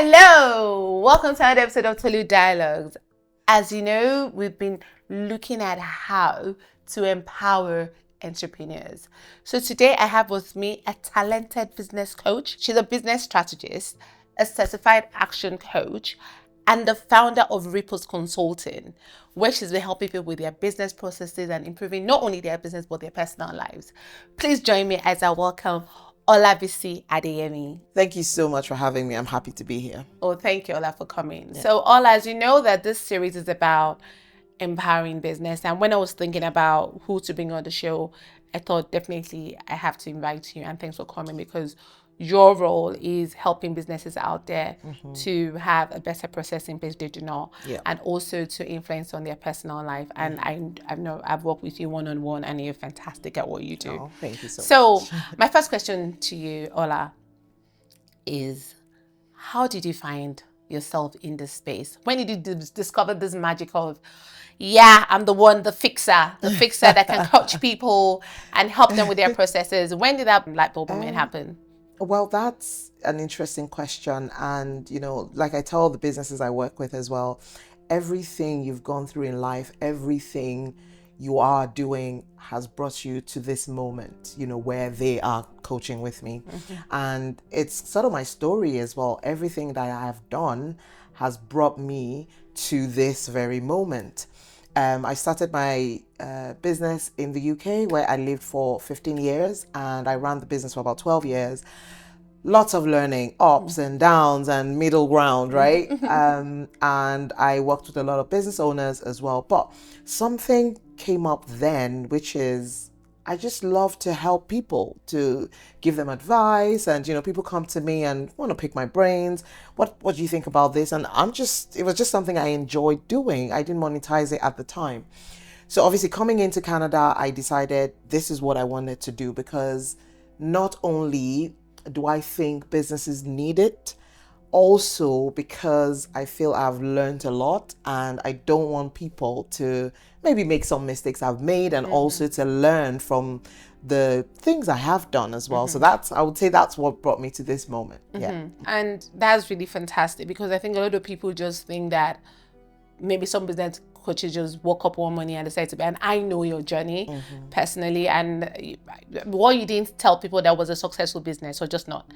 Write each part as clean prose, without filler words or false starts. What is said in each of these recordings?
Hello, welcome to another episode of Tolu Dialogues. As you know, we've been looking at how to empower entrepreneurs. So today I have with me a talented business coach. She's a business strategist, a certified action coach, and the founder of Ripples Consulting, where she's been helping people with their business processes and improving not only their business but their personal lives. Please join me as I welcome Ola Adeyemi. Thank you so much for having me. I'm happy to be here. Oh, thank you, Ola, for coming. Yeah. So, Ola, as you know that this series is about empowering business. And when I was thinking about who to bring on the show, I thought definitely I have to invite you. And thanks for coming, because your role is helping businesses out there to have a better process in place they do not, and also to influence on their personal life. And I know I've worked with you one-on-one, and you're fantastic at what you do. Oh, thank you so much. So my first question to you, Ola, is how did you find yourself in this space? When did you discover this magic of, I'm the fixer that can coach people and help them with their processes? When did that light bulb moment happen? Well, that's an interesting question. And, like I tell the businesses I work with as well, everything you've gone through in life, everything you are doing has brought you to this moment, where they are coaching with me. And it's sort of my story as well. Everything that I have done has brought me to this very moment. I started my business in the UK, where I lived for 15 years, and I ran the business for about 12 years. Lots of learning, ups and downs and middle ground, right? And I worked with a lot of business owners as well. But something came up then, which is I just love to help people, to give them advice. And, people come to me and want to pick my brains. What do you think about this? And it was just something I enjoyed doing. I didn't monetize it at the time. So obviously coming into Canada, I decided this is what I wanted to do, because not only do I think businesses need it, also because I feel I've learned a lot, and I don't want people to maybe make some mistakes I've made, and also to learn from the things I have done as well. So I would say that's what brought me to this moment. Yeah. And that's really fantastic, because I think a lot of people just think that maybe some business coaches just woke up one morning and decided to be, and I know your journey personally, and what you didn't tell people that was a successful business, or just not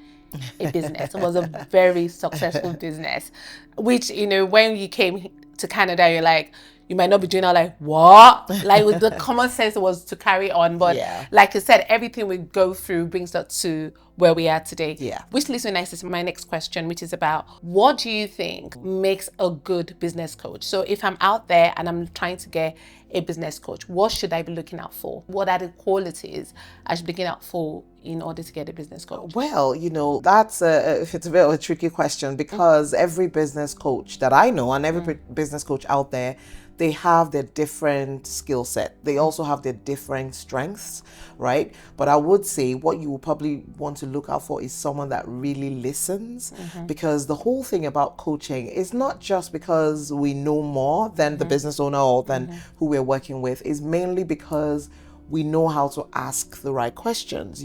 a business. It was a very successful business, which, when you came to Canada, you're like, you might not be doing that, like, what? Like, with the common sense was to carry on. But like you said, everything we go through brings us to where we are today. Yeah. Which leads me nicely to my next question, which is about, what do you think makes a good business coach? So if I'm out there and I'm trying to get a business coach, what should I be looking out for? What are the qualities I should be looking out for in order to get a business coach? Well, it's a bit of a tricky question, because every business coach that I know, and every business coach out there, they have their different skill set. They also have their different strengths, right? But I would say what you will probably want to look out for is someone that really listens, because the whole thing about coaching is not just because we know more than the business owner or than who we're working with. Is mainly because we know how to ask the right questions,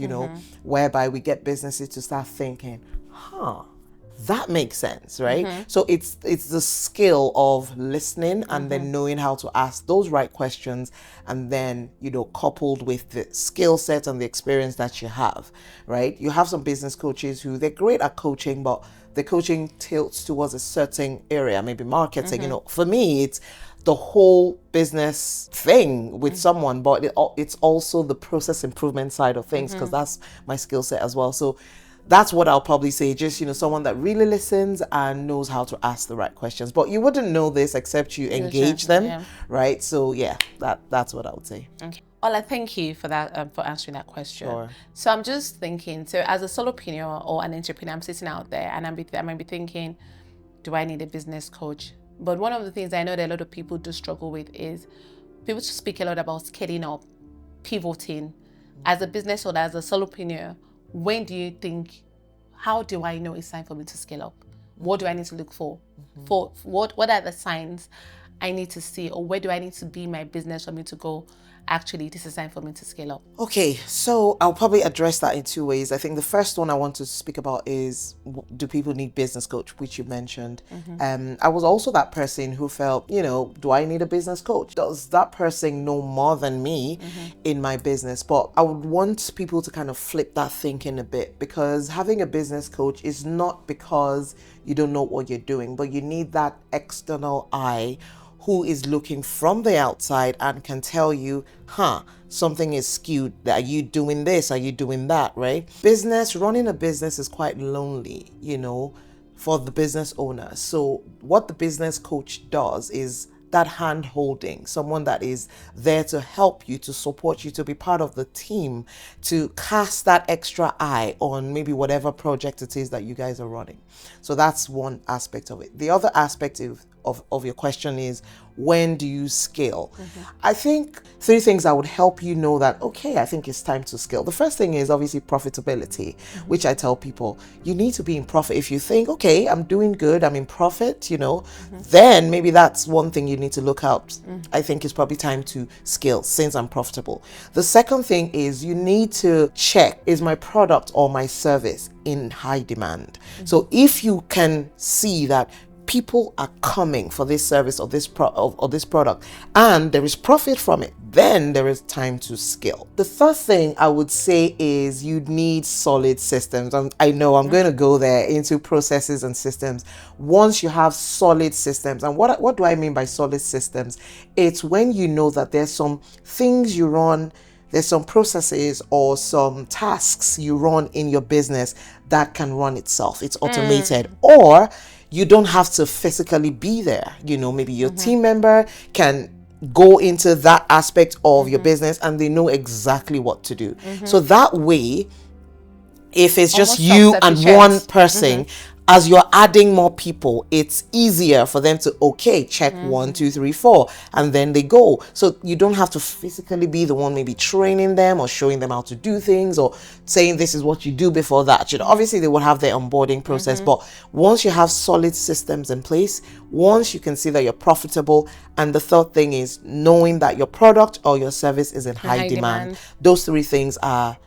whereby we get businesses to start thinking, that makes sense, right? So it's the skill of listening and then knowing how to ask those right questions, and then, coupled with the skill set and the experience that you have, right? You have some business coaches who they're great at coaching, but the coaching tilts towards a certain area, maybe marketing. For me, it's the whole business thing with someone, but it's also the process improvement side of things, because that's my skill set as well. So that's what I'll probably say, just, someone that really listens and knows how to ask the right questions. But you wouldn't know this except you engage them, right? So that's what I would say. Okay. Ola, thank you for that, for answering that question. Sure. So I'm just thinking, so as a solopreneur or an entrepreneur, I'm sitting out there and I might be thinking, do I need a business coach? But one of the things I know that a lot of people do struggle with is people speak a lot about scaling up, pivoting. As a business owner, as a solopreneur, when do you think, how do I know it's time for me to scale up? What do I need to look for? What are the signs I need to see, or where do I need to be my business for me to go actually this is time for me to scale up? Okay, so I'll probably address that in two ways. I think the first one I want to speak about is, do people need business coach, which you mentioned. I was also that person who felt, do I need a business coach? Does that person know more than me in my business? But I would want people to kind of flip that thinking a bit, because having a business coach is not because you don't know what you're doing, but you need that external eye who is looking from the outside and can tell you, something is skewed. Are you doing this? Are you doing that, right? Running a business is quite lonely, for the business owner. So what the business coach does is that hand holding, someone that is there to help you, to support you, to be part of the team, to cast that extra eye on maybe whatever project it is that you guys are running. So that's one aspect of it. The other aspect of your question is, when do you scale? I think 3 things that would help you know that, okay, I think it's time to scale. The first thing is obviously profitability, which I tell people, you need to be in profit. If you think, okay, I'm doing good, I'm in profit, then maybe that's one thing you need to look out. I think it's probably time to scale since I'm profitable. The second thing is you need to check, is my product or my service in high demand? So if you can see that people are coming for this service or this product and there is profit from it, then there is time to scale. The third thing I would say is you need solid systems. I know I'm going to go there into processes and systems. Once you have solid systems, and what do I mean by solid systems? It's when you know that there's some things you run, there's some processes or some tasks you run in your business that can run itself. It's automated, or you don't have to physically be there. Maybe your team member can go into that aspect of your business and they know exactly what to do. So that way, if it's just you and one person, as you're adding more people, it's easier for them to, check 1, 2, 3, 4, and then they go. So you don't have to physically be the one maybe training them or showing them how to do things or saying this is what you do before that. Obviously they will have their onboarding process, but once you have solid systems in place, once you can see that you're profitable, and the third thing is knowing that your product or your service is in high demand. Those 3 things are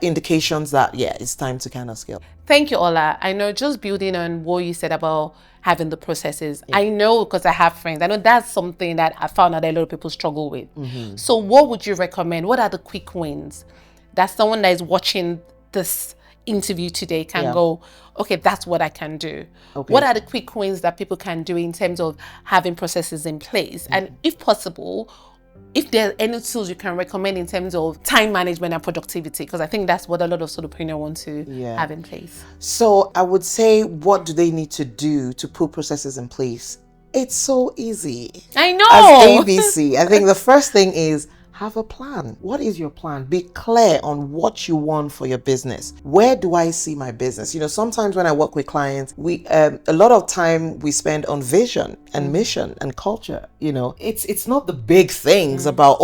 indications that it's time to kind of scale. Thank you, Ola. I know, just building on what you said about having the processes, I know, because I have friends, I know that's something that I found out that a lot of people struggle with. So what would you recommend? What are the quick wins that someone that is watching this interview today can go, okay, that's what I can do? What are the quick wins that people can do in terms of having processes in place? And if possible, if there are any tools you can recommend in terms of time management and productivity, because I think that's what a lot of solopreneurs want to have in place. So I would say, what do they need to do to put processes in place? It's so easy. I know. As ABC, I think the first thing is, have a plan. What is your plan? Be clear on what you want for your business. Where do I see my business? Sometimes when I work with clients, a lot of time we spend on vision and mission and culture. It's not the big things about,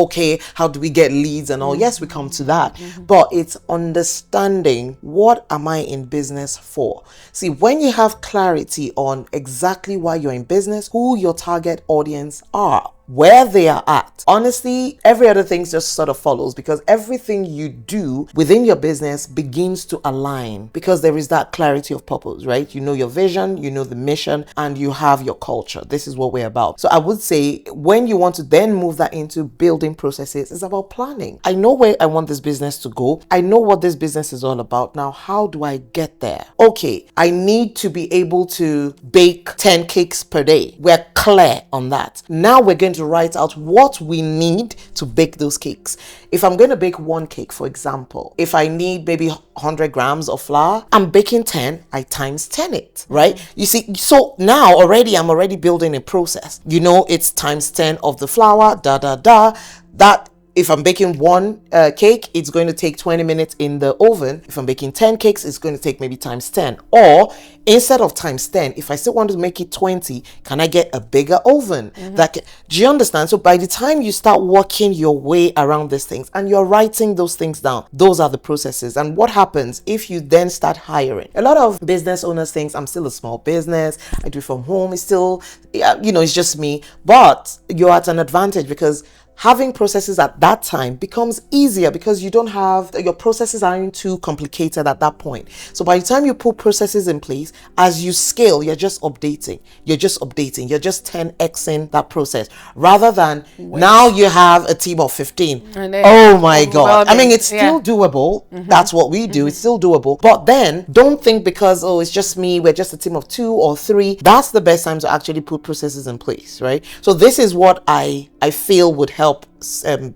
how do we get leads and all. Yes, we come to that, but it's understanding, what am I in business for? See, when you have clarity on exactly why you're in business, who your target audience are, where they are at, honestly, every other thing just sort of follows, because everything you do within your business begins to align, because there is that clarity of purpose, right? You know your vision, you know the mission, and you have your culture. This is what we're about. So I would say, when you want to then move that into building processes, it's about planning. I know where I want this business to go. I know what this business is all about. Now, how do I get there? Okay, I need to be able to bake 10 cakes per day. We're clear on that. Now we're going to write out what we need to bake those cakes. If I'm going to bake 1 cake, for example, if I need maybe 100 grams of flour, I'm baking 10, I times 10 it, right? You see, so now I'm already building a process. It's times 10 of the flour, that. If I'm baking 1 cake, it's going to take 20 minutes in the oven. If I'm baking 10 cakes, it's going to take maybe times 10. Or instead of times 10, if I still want to make it 20, can I get a bigger oven? Do you understand? So by the time you start working your way around these things and you're writing those things down, those are the processes. And what happens if you then start hiring? A lot of business owners think, I'm still a small business, I do it from home, it's still, it's just me. But you're at an advantage, because having processes at that time becomes easier because you don't have, your processes aren't too complicated at that point. So by the time you put processes in place, as you scale, you're just updating, you're just 10xing that process, rather than now you have a team of 15. Oh my God. I mean, it's still doable. That's what we do. It's still doable. But then don't think because, oh, it's just me, we're just a team of 2 or 3. That's the best time to actually put processes in place, right? So this is what I feel would help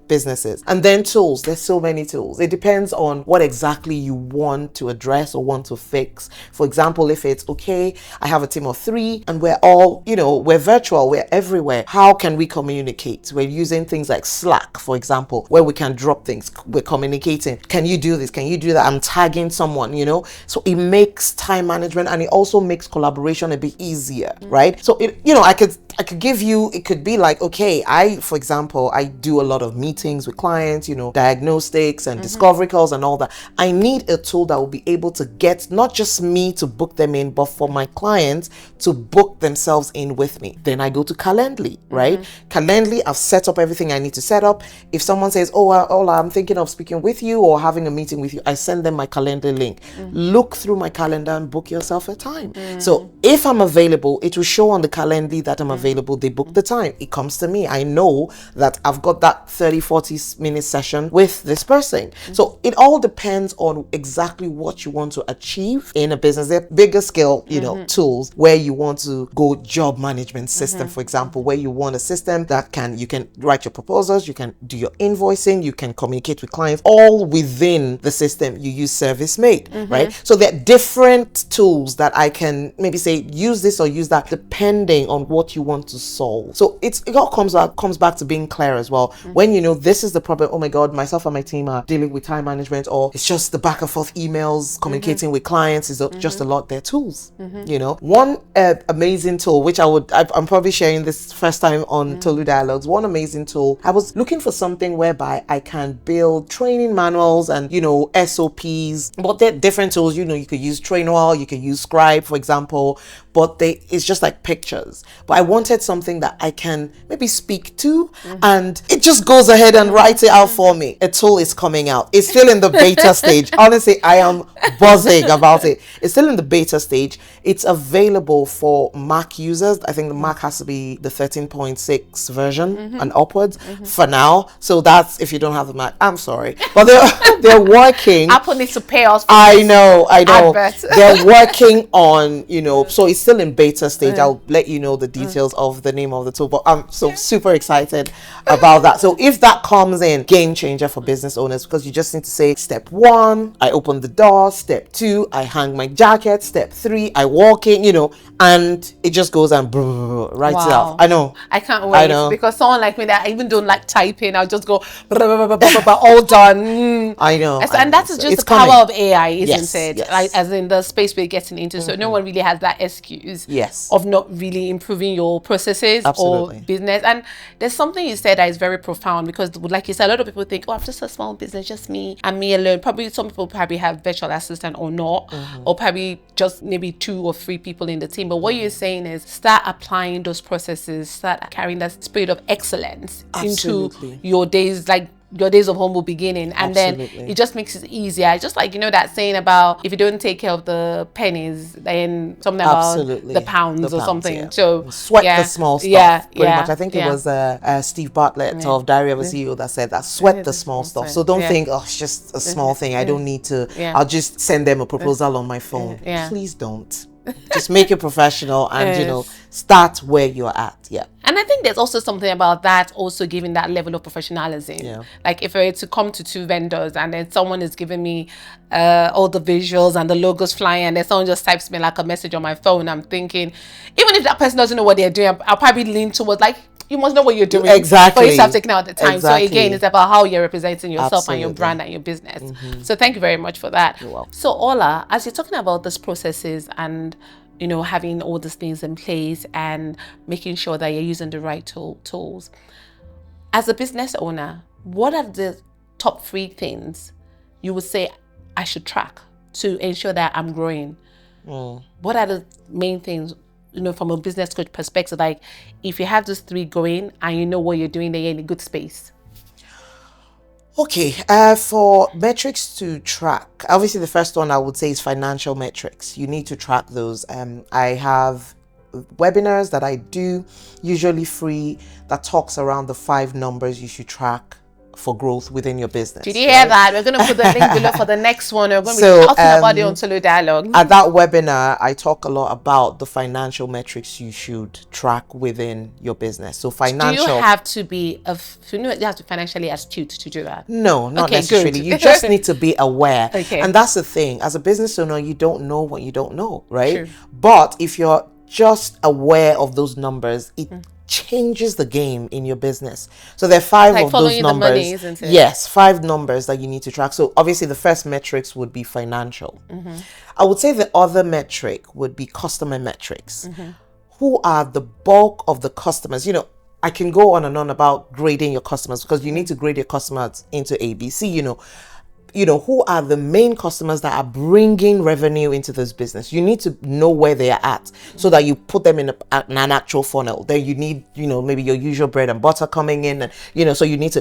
businesses. And then tools, there's so many tools. It depends on what exactly you want to address or want to fix. For example, if it's okay, I have a team of 3 and we're all, we're virtual, we're everywhere. How can we communicate? We're using things like Slack, for example, where we can drop things. We're communicating. Can you do this? Can you do that? I'm tagging someone, So it makes time management, and it also makes collaboration a bit easier, right? So I could give you, it could be like, okay, for example, I do a lot of meetings with clients, diagnostics and discovery calls and all that. I need a tool that will be able to get not just me to book them in, but for my clients to book themselves in with me. Then I go to Calendly, right? Calendly, I've set up everything I need to set up. If someone says, oh, Ola, I'm thinking of speaking with you or having a meeting with you, I send them my Calendly link. Look through my calendar and book yourself a time. So if I'm available, it will show on the Calendly that I'm available. They book the time. It comes to me. I know that I've got that 30-40 minute session with this person. So it all depends on exactly what you want to achieve in a business. There are bigger scale, tools where you want to go job management system, for example, where you want a system that you can write your proposals, you can do your invoicing, you can communicate with clients, all within the system. You use ServiceMate, right? So there are different tools that I can maybe say, use this or use that, depending on what you want to solve. So it all comes back to being clear as well. When this is the problem, oh my God, myself and my team are dealing with time management, or it's just the back and forth emails, communicating with clients is just a lot. They're tools. One amazing tool, which I'm probably sharing this first time on Tolu Dialogues. One amazing tool, I was looking for something whereby I can build training manuals and SOPs, but they're different tools. You could use Trainwell, you could use Scribe, for example, but it's just like pictures. But I wanted something that I can maybe speak to, and it just goes ahead and writes it out for me. A tool is coming out. It's still in the beta stage. Honestly, I am buzzing about it. It's still in the beta stage. It's available for Mac users. I think the Mac has to be the 13.6 version and upwards for now. So that's, if you don't have the Mac, I'm sorry. But they're working. Apple needs to pay us for I know. advert. They're working on, so it's still in beta stage. I'll let you know the details of the name of the tool, but I'm so super excited about that. So if that comes in, game changer for business owners, because you just need to say, step 1, I open the door. Step 2, I hang my jacket. Step 3, I walk in, and it just goes and writes it out. I know. I can't wait. Because someone like me that I even don't like typing, I'll just go all done. I know. And that is just the power of AI, isn't it? Yes. Like, as in the space we're getting into. So no one really has that excuse of not really improving your processes or business. And there's something you said that is very profound, because like you said, a lot of people think, oh, I'm just a small business, just me and me alone. Probably some people have virtual assistant or not, or probably just maybe 2 or 3 people in the team. But what you're saying is start applying those processes, start carrying that spirit of excellence into your days, like your days of humble beginning, and then it just makes it easier. Just like that saying about, if you don't take care of the pennies, then something about the pounds or something. So sweat the small stuff. Pretty much. I think it was Steve Bartlett of Diary of a CEO that said that, sweat the small stuff. So don't think, oh, it's just a small thing, I don't need to, I'll just send them a proposal on my phone. Please don't. Just make it professional and start where you're at. And I think there's also something about that, also giving that level of professionalism. Like, if I were to come to 2 vendors and then someone is giving me all the visuals and the logos flying, and then someone just types me like a message on my phone, I'm thinking, even if that person doesn't know what they're doing, I'll probably lean towards like, you must know what you're doing. Exactly. But you have taken out the time. So again, it's about how you're representing yourself and your brand and your business. So thank you very much for that. You're welcome. So Ola, as you're talking about these processes and having all these things in place and making sure that you're using the right tools, as a business owner, what are the top 3 things you would say I should track to ensure that I'm growing? What are the main things from a business coach perspective, like if you have those three going and you know what you're doing, then you're in a good space? Okay, for metrics to track, obviously the first one I would say is financial metrics. You need to track those. I have webinars that I do, usually free, that talks around the 5 numbers you should track for growth within your business. Did you hear that? We're going to put the link below for the next one. We're going to be talking about it on Tolu Dialogues. At that webinar, I talk a lot about the financial metrics you should track within your business. So financial. Do you have to be you have to be financially astute to do that? No, not necessarily. Good. You just need to be aware. Okay. And that's the thing. As a business owner, you don't know what you don't know, right? True. But if you're just aware of those numbers, it changes the game in your business. So there are 5 of those numbers. The money, isn't it? Yes, 5 numbers that you need to track. So obviously the first metrics would be financial. I would say the other metric would be customer metrics. Who are the bulk of the customers? I can go on and on about grading your customers, because you need to grade your customers into ABC. Who are the main customers that are bringing revenue into this business? You need to know where they are at, so that you put them in an actual funnel. Then you need, maybe your usual bread and butter coming in, and so you need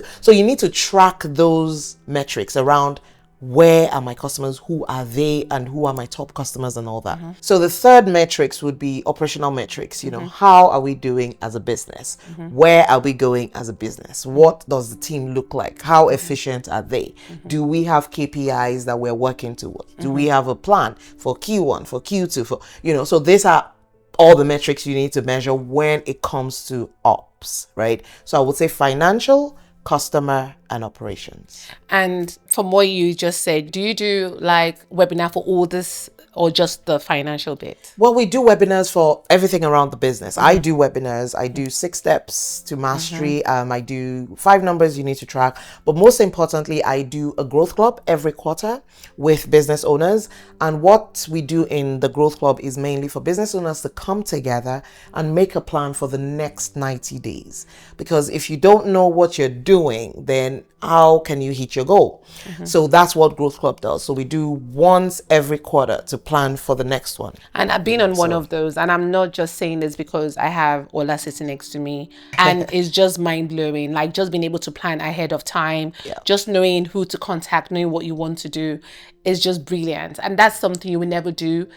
to track those metrics around where are my customers, who are they, and who are my top customers, and all that. So the third metrics would be operational metrics. How are we doing as a business? Where are we going as a business? What does the team look like? How efficient are they? Do we have KPIs that we're working towards? Do we have a plan for Q1, for Q2, so these are all the metrics you need to measure when it comes to ops, right? So I would say financial, customer, and operations. And from what you just said, do you do like webinar for all this, or just the financial bit? Well, we do webinars for everything around the business. I do webinars. I do 6 steps to mastery. I do 5 numbers you need to track. But most importantly, I do a growth club every quarter with business owners. And what we do in the growth club is mainly for business owners to come together and make a plan for the next 90 days. Because if you don't know what you're doing, then how can you hit your goal? So that's what Growth Club does. So we do once every quarter to plan for the next one. And I've been on one of those, and I'm not just saying this because I have Ola sitting next to me, and it's just mind blowing. Like, just being able to plan ahead of time, just knowing who to contact, knowing what you want to do is just brilliant. And that's something you will never do,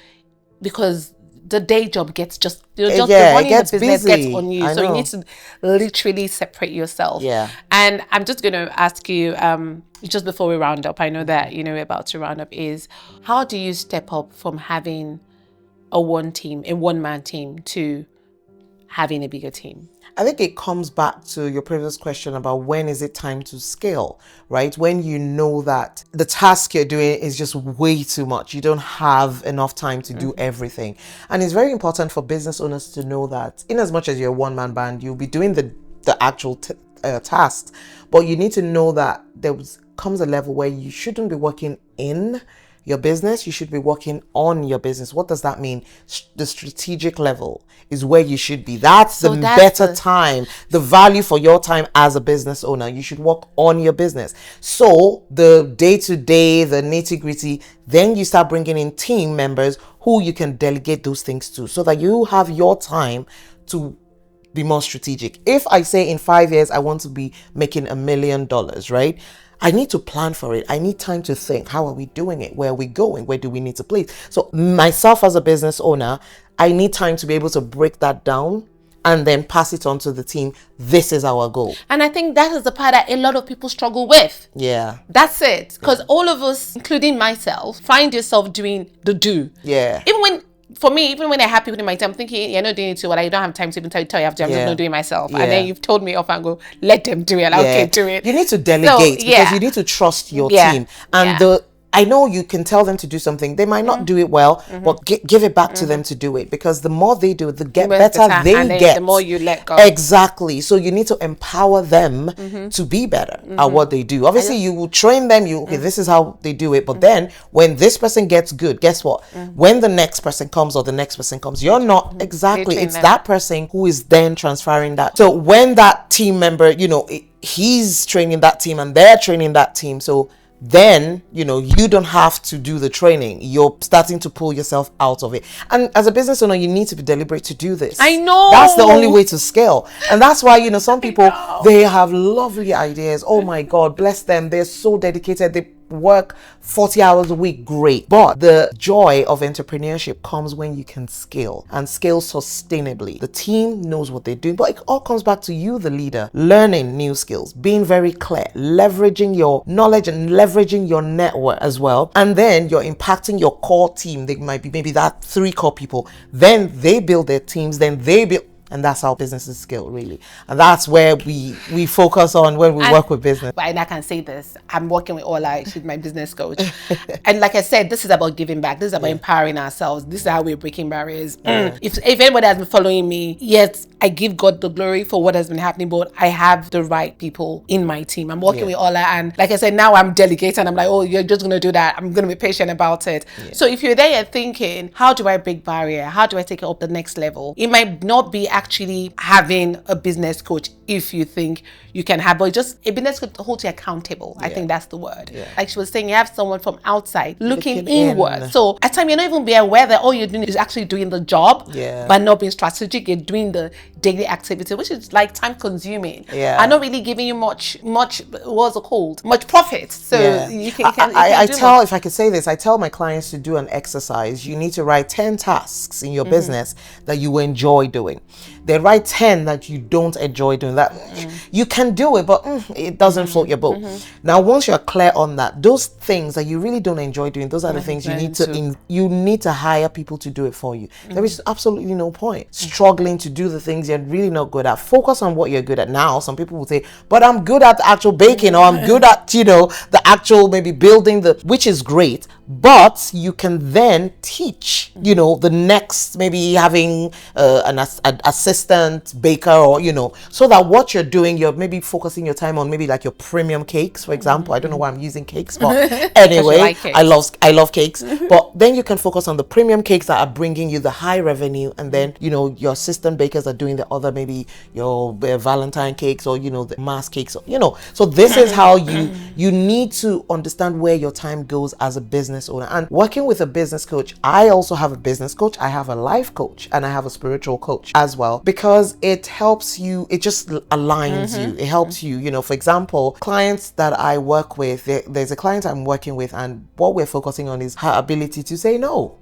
because the day job gets the money in the business gets on you. So you need to literally separate yourself. And I'm just going to ask you, just before we round up, I know that, we're about to round up, is how do you step up from having a one-man team to having a bigger team? I think it comes back to your previous question about when is it time to scale, right? When you know that the task you're doing is just way too much. You don't have enough time to do everything. And it's very important for business owners to know that in as much as you're a one-man band, you'll be doing the actual tasks. But you need to know that comes a level where you shouldn't be working in your business, you should be working on your business. What does that mean? The strategic level is where you should be. That's the better time, the value for your time as a business owner. You should work on your business. So the day-to-day, the nitty-gritty, then you start bringing in team members who you can delegate those things to, so that you have your time to be more strategic. If I say in 5 years, I want to be making $1 million, right? I need to plan for it. I need time to think, how are we doing it? Where are we going? Where do we need to place? So myself as a business owner, I need time to be able to break that down and then pass it on to the team. This is our goal. And I think that is the part that a lot of people struggle with. Yeah. That's it. Because all of us, including myself, find yourself doing the do. Yeah. For me, even when I have people in my team, I'm thinking, you're not doing it too well. I don't have time to even tell you have to. I'm just not doing it myself. And then you've told me off and go, let them do it. Like, okay, do it. You need to delegate because you need to trust your team. And I know you can tell them to do something. They might not do it well, but give it back to them to do it, because the more they do it, the better they get. The more you let go. Exactly. So you need to empower them to be better at what they do. Obviously, you will train them. Okay, this is how they do it. But then when this person gets good, guess what? When the next person comes or the next person comes, you're not exactly. It's that person who is then transferring that. So when that team member, he's training that team and they're training that team. So then you don't have to do the training. You're starting to pull yourself out of it. And as a business owner, you need to be deliberate to do this. I know. That's the only way to scale. And that's why some people, they have lovely ideas. Oh my God, bless them. They're so dedicated. They work 40 hours a week, great. But the joy of entrepreneurship comes when you can scale, and scale sustainably. The team knows what they're doing, but it all comes back to you, the leader, learning new skills, being very clear, leveraging your knowledge and leveraging your network as well. And then you're impacting your core team. They might be maybe that 3 core people. Then they build their teams, then they build. And that's how businesses scale, really. And that's where we focus on when we work with business. And I can say this, I'm working with Ola, she's my business coach. And like I said, this is about giving back. This is about empowering ourselves. This is how we're breaking barriers. If anybody has been following me, yes, I give God the glory for what has been happening, but I have the right people in my team. I'm working with Ola, and like I said, now I'm delegating. I'm like, oh, you're just going to do that. I'm going to be patient about it. So if you're there, you're thinking, how do I break barrier? How do I take it up the next level? It might not be actually having a business coach if you think you can have, but just a business coach to hold you accountable. I think that's the word. Like she was saying, you have someone from outside looking inward. So at times you're not even be aware that all you're doing is actually doing the job, but not being strategic. You're doing the daily activity, which is like time consuming. I'm not really giving you much what's it called? Much profit. So you can if I could say this, I tell my clients to do an exercise. You need to write 10 tasks in your business that you enjoy doing. Then write 10 that you don't enjoy doing. That you can do it, but it doesn't float your boat. Now, once you're clear on that, those things that you really don't enjoy doing, those are the things you need to hire people to do it for you. There is absolutely no point struggling to do the things you're really not good at. Focus on what you're good at. Now, some people will say, but I'm good at the actual baking, or I'm good at, the actual maybe building which is great, but you can then teach, the next, maybe having an assistant baker, or, so that what you're doing, you're maybe focusing your time on maybe like your premium cakes, for example. I don't know why I'm using cakes, but anyway, like cakes. I love cakes. But then you can focus on the premium cakes that are bringing you the high revenue, and then, your assistant bakers are doing the other, maybe your Valentine cakes, or, the mass cakes, so this is how you need to understand where your time goes as a business owner. And working with a business coach, I also have a business coach, I have a life coach, and I have a spiritual coach as well, because it helps you, it just aligns you, it helps you, for example, clients that I work with, there's a client I'm working with, and what we're focusing on is her ability to say no.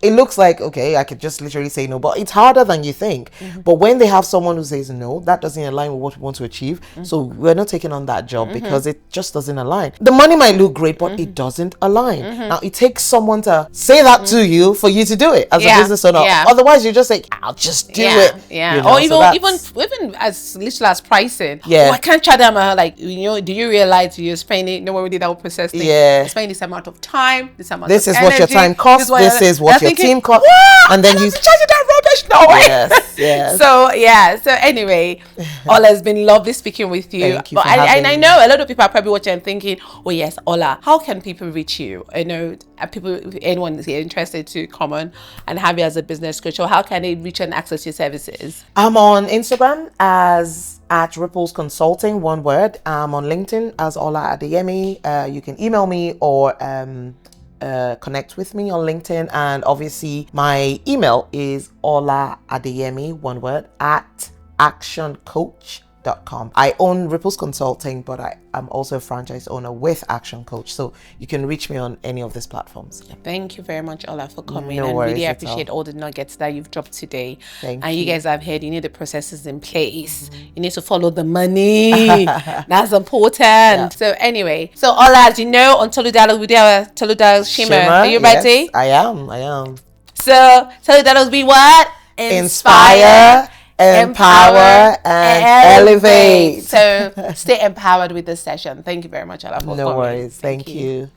It looks like, okay, I could just literally say no, but it's harder than you think. But when they have someone who says no, that doesn't align with what we want to achieve. So we're not taking on that job because it just doesn't align. The money might look great, but it doesn't align. Now, it takes someone to say that to you for you to do it as a business owner. Otherwise, you just say, I'll just do it. Or even as little as pricing. Oh, I can't charge them. Like, do you realize you're spending, we already did that whole process thing. You're spending this amount of time, this amount of energy. This is what your time costs. This is what your team cost, and then you charging that rubbish. No way. Yes. So anyway, Ola, has been lovely speaking with you. Thank you for having me. I know a lot of people are probably watching and thinking, oh yes, Ola, how can people reach you? I know if anyone is interested to come on and have you as a business coach, or how can they reach and access your services? I'm on Instagram as @Ripples Consulting, one word. I'm on LinkedIn as Ola Adeyemi. You can email me or connect with me on LinkedIn, and obviously my email is Ola Adeyemi, one word, @actioncoach.com. I own Ripples Consulting, but I'm also a franchise owner with Action Coach, so you can reach me on any of these platforms. Thank you very much, Ola, for coming. No and worries really at appreciate all the nuggets that you've dropped today. Thank you. You guys have heard, you need the processes in place. You need to follow the money. That's important. So anyway, Ola, as you know, on Tolu Dialogues, we do our Tolu Dialogues Shimmer. Are you ready? Yes, I am. So Tolu Dialogues, we what? Inspire, empower, and elevate. So stay empowered with this session. Thank you very much, Ola, for coming. No worries. Thank you.